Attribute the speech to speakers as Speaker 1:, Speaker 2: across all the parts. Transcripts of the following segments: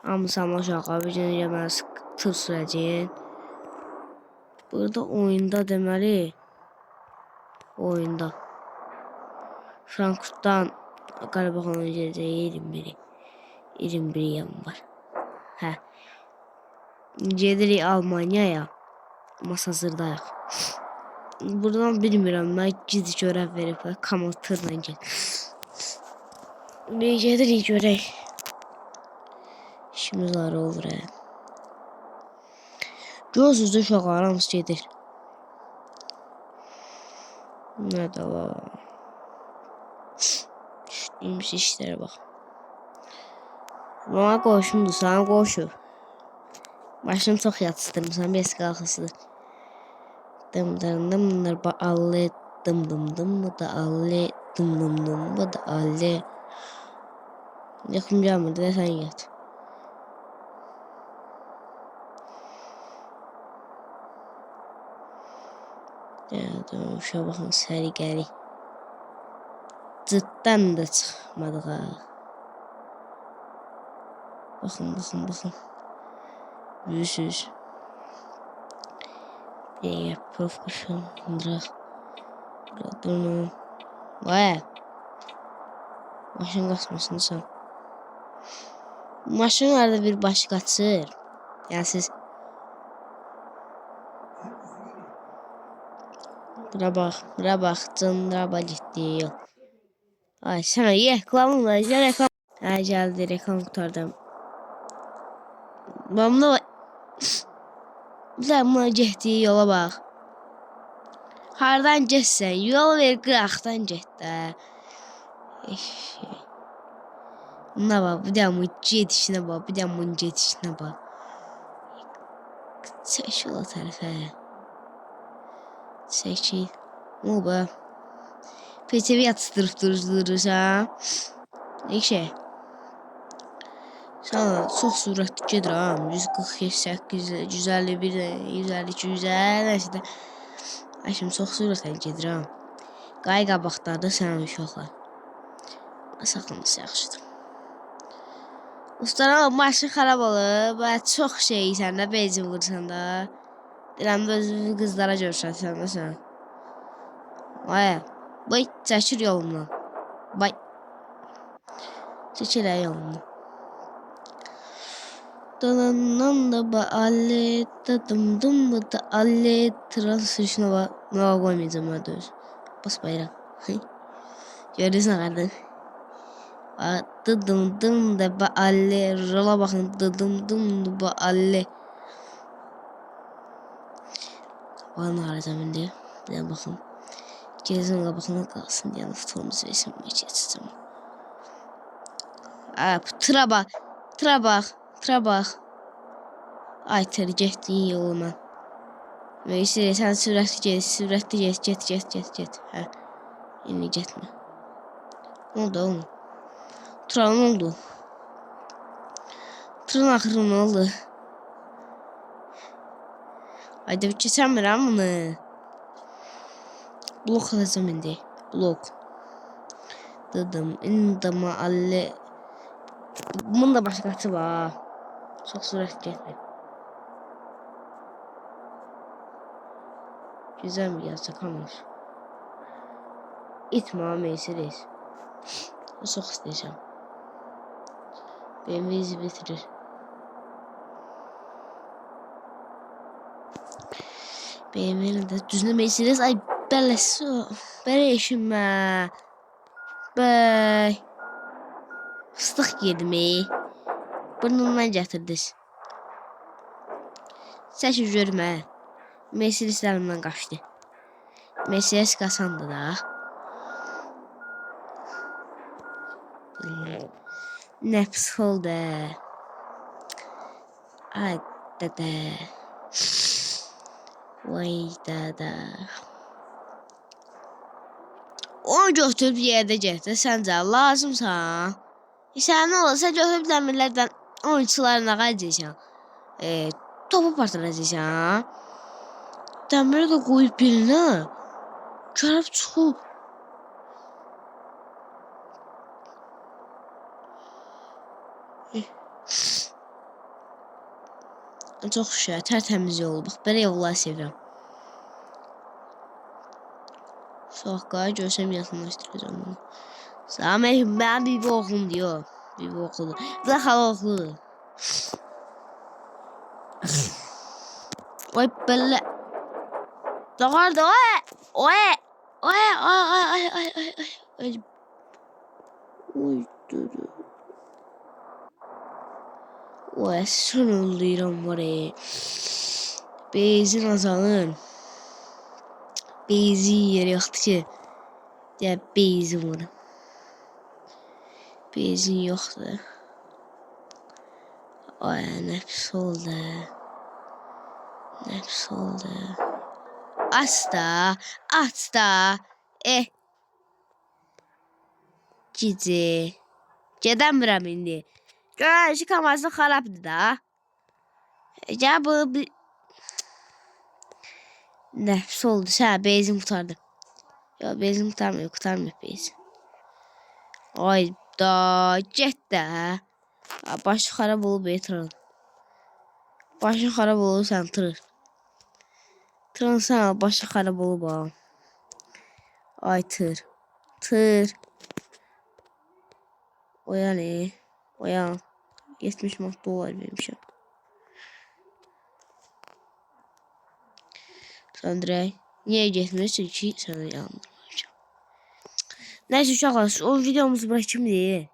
Speaker 1: Hamısı uşaqlar bir gün yeməli tır sürəcək. Burada oyunda deməli oyunda Frankfurtdan Qarabağın gedəcəyi 21 yan var. Hə. Gedirik Almaniyaya. Masazırdayıq. Buradan bilmirəm, mən gizli görəv verib Kamal tırla get. Ne gedirik görək. İşimiz var olur hə. Gözünüzü uşaqlar hamısı gedir. Nədə var? İymiş işlərə bax. Bana qoşumdur, sana qoşur. Başım çox yatsıdırmışam, bes qalxısıdır. Dım dım dım ba allı dım dım dım da allı dım dım dım da allı. Yaxım gəlmirdi də sən yat. Gəldim, uşağa baxın səliqəli. Cıddan da çıxmadıq ha. Baxın, baxın, baxın. Yüzsüz. Profesyonel indiraq. Bunu. Vay. Maşın qaçmasın sən. Maşın arada bir başı qaçır. Yəni siz bura bax, cındraba getdi. Ay, sən reklamın var, reklam. Ay, gəldi, reklam qutardım. Bamla buna getdiyi yola bax. Hardan getsən, yol ver, qıraqdan get də. Buna bax, bir də bunun gedişinə bax, bir də bunun gedişinə bax. Çəkil o tərəfə. Çəkil. O bax. PTV yatışdırıb durursan. İlk şey. Sana çox sürətli gedirəm. 148, 151, 152, 150 nəsə də. Şimdi çox sürətlə gedirəm. Qay qabaqlarda sən uşaqlar. Saxlaması yaxşıdır. Ustana maşın xarab olub. Çox şey səndə benzin vursan da. Deyirəm də öz qızlara görüşərsən də sən. Vay. Vay, çəkir yolundan. Vay. Çəkir yolundan. Dalandan da baalle, dadım da alle, transişine bak. Ne koymayacağım ben de öz. Bas bayrak. Görüyorsun kardeş. Dadım da baalle, rola bakın, dadım da baalle. Bana arayacağım diye. Bir de bakın. Gezin kabakına kalsın diye fotoğrafımızı resim geçeceğim. Tıra bak. Tıra bak. Tıra bak. Ay tır getdiyin yoluma. Neyse sən sürətli get. Hə. İndi getmə. Ne oldu oğlum? Tıra ne oldu? Tırın axırı ne oldu? Ayda bir keçəmirəm bunu. Blok alacağım indi. Blok. Dedim. İndama alle. Bunun da başqası var. Çox sürətli getmir. Güzel mi yazsak ama. İtma Mercedes. Çok isteyeceğim. Benim izi bitirir. Benim elimde düzne Mercedes. Ay belesu. Bele işime. Bey. Fıstık yedim burnundan gətirdiniz. Səki görmə. Mercedes əlimdən qaçdı. Mercedes qasandı da. Nə pis oldu. Ay dədə. Vay dədə. Onu götürüb yerdə getdi. Səncə lazımsan. Sən nə olursa götürüb dəmirlərdən oyunçularına qayıdacaqsan. Topu partlayacaqsan. Dəmiri də qoyub birinə. Gəlib çıxıb. Çox şükür, tərtəmiz yol. Bax, belə yolları sevirəm. Soğuqqa görsəm yaxınlaşdıracağım bunu. Salam əleykum, mənim bir oğlum diyor. Bir oğlu. Bu da xala oğlu. Oy belə. Doğardı, oy. Oy. Oy, ay, ay, ay, ay, ay, ay. Ay. Oy, dur. Oy, son öldürürəm var ya. Benzin azalır. Benzin yeri yoxdur ki. Ya benzin var. Benzin yoxdur. Ay, nə pis oldu. Nə pis oldu. Aç da, aç da. Gici. Gedəmirəm indi. Görən işi kamerası xarabdır da. Gəl bu... Nə pis oldu. Sən benzin qutardı. Ya benzin qutarmıyor, qutarmıyor benzin. Ay da, get də. Başı xarab olub tırın. Başı xarab olub sən tırır. Tırın sən başı xarab olub ha. Ay tır. Tır. Oya ne? Oya. 70 manat dolar vermişəm. Söndürək. Niyə getmirsən ki? Səni yandırmayacağım. Nəysə uşaqlar, o videomuzu bırakımdır.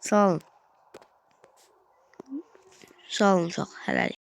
Speaker 1: Sağ olun. Sağ olun uşaq. Hələlik.